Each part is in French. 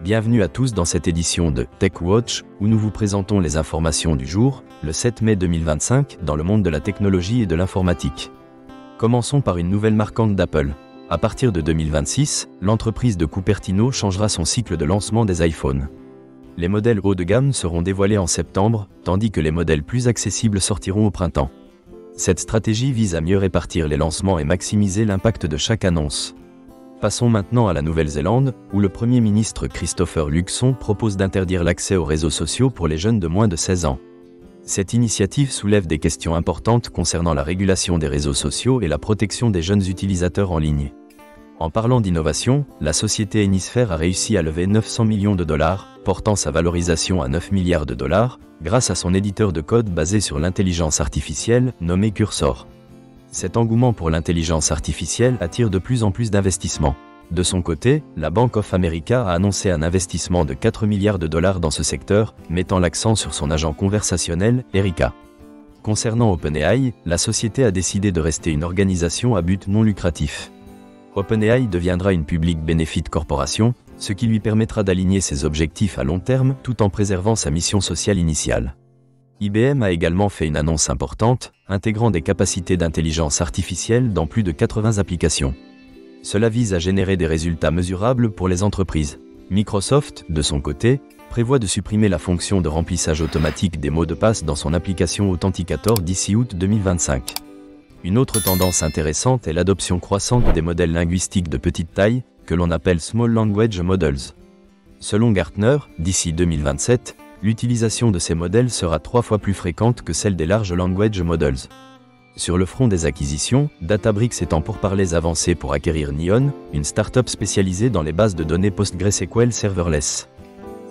Bienvenue à tous dans cette édition de TechWatch, où nous vous présentons les informations du jour, le 7 mai 2025, dans le monde de la technologie et de l'informatique. Commençons par une nouvelle marquante d'Apple. À partir de 2026, l'entreprise de Cupertino changera son cycle de lancement des iPhones. Les modèles haut de gamme seront dévoilés en septembre, tandis que les modèles plus accessibles sortiront au printemps. Cette stratégie vise à mieux répartir les lancements et maximiser l'impact de chaque annonce. Passons maintenant à la Nouvelle-Zélande, où le Premier ministre Christopher Luxon propose d'interdire l'accès aux réseaux sociaux pour les jeunes de moins de 16 ans. Cette initiative soulève des questions importantes concernant la régulation des réseaux sociaux et la protection des jeunes utilisateurs en ligne. En parlant d'innovation, la société Enisphere a réussi à lever 900 millions de dollars, portant sa valorisation à 9 milliards de dollars, grâce à son éditeur de code basé sur l'intelligence artificielle, nommé Cursor. Cet engouement pour l'intelligence artificielle attire de plus en plus d'investissements. De son côté, la Bank of America a annoncé un investissement de 4 milliards de dollars dans ce secteur, mettant l'accent sur son agent conversationnel, Erica. Concernant OpenAI, la société a décidé de rester une organisation à but non lucratif. OpenAI deviendra une public benefit corporation, ce qui lui permettra d'aligner ses objectifs à long terme tout en préservant sa mission sociale initiale. IBM a également fait une annonce importante, intégrant des capacités d'intelligence artificielle dans plus de 80 applications. Cela vise à générer des résultats mesurables pour les entreprises. Microsoft, de son côté, prévoit de supprimer la fonction de remplissage automatique des mots de passe dans son application Authenticator d'ici août 2025. Une autre tendance intéressante est l'adoption croissante des modèles linguistiques de petite taille, que l'on appelle Small Language Models. Selon Gartner, d'ici 2027, l'utilisation de ces modèles sera 3 fois plus fréquente que celle des Large Language Models. Sur le front des acquisitions, Databricks est en pourparlers avancés pour acquérir Neon, une start-up spécialisée dans les bases de données PostgreSQL serverless.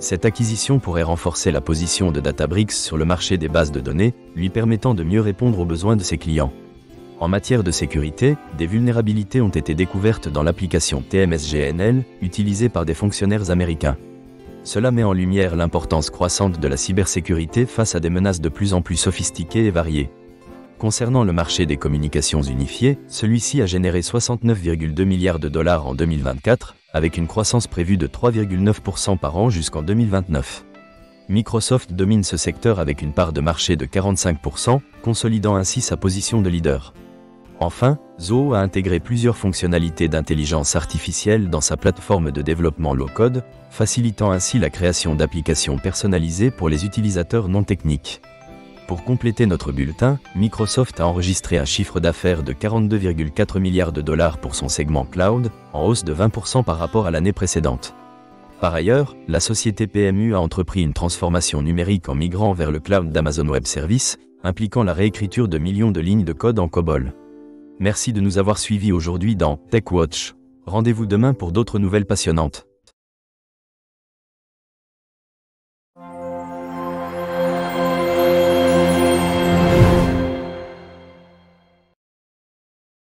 Cette acquisition pourrait renforcer la position de Databricks sur le marché des bases de données, lui permettant de mieux répondre aux besoins de ses clients. En matière de sécurité, des vulnérabilités ont été découvertes dans l'application TMSGNL, utilisée par des fonctionnaires américains. Cela met en lumière l'importance croissante de la cybersécurité face à des menaces de plus en plus sophistiquées et variées. Concernant le marché des communications unifiées, celui-ci a généré 69,2 milliards de dollars en 2024, avec une croissance prévue de 3,9% par an jusqu'en 2029. Microsoft domine ce secteur avec une part de marché de 45%, consolidant ainsi sa position de leader. Enfin, Zoho a intégré plusieurs fonctionnalités d'intelligence artificielle dans sa plateforme de développement low-code, facilitant ainsi la création d'applications personnalisées pour les utilisateurs non techniques. Pour compléter notre bulletin, Microsoft a enregistré un chiffre d'affaires de 42,4 milliards de dollars pour son segment cloud, en hausse de 20% par rapport à l'année précédente. Par ailleurs, la société PMU a entrepris une transformation numérique en migrant vers le cloud d'Amazon Web Services, impliquant la réécriture de millions de lignes de code en COBOL. Merci de nous avoir suivis aujourd'hui dans TechWatch. Rendez-vous demain pour d'autres nouvelles passionnantes.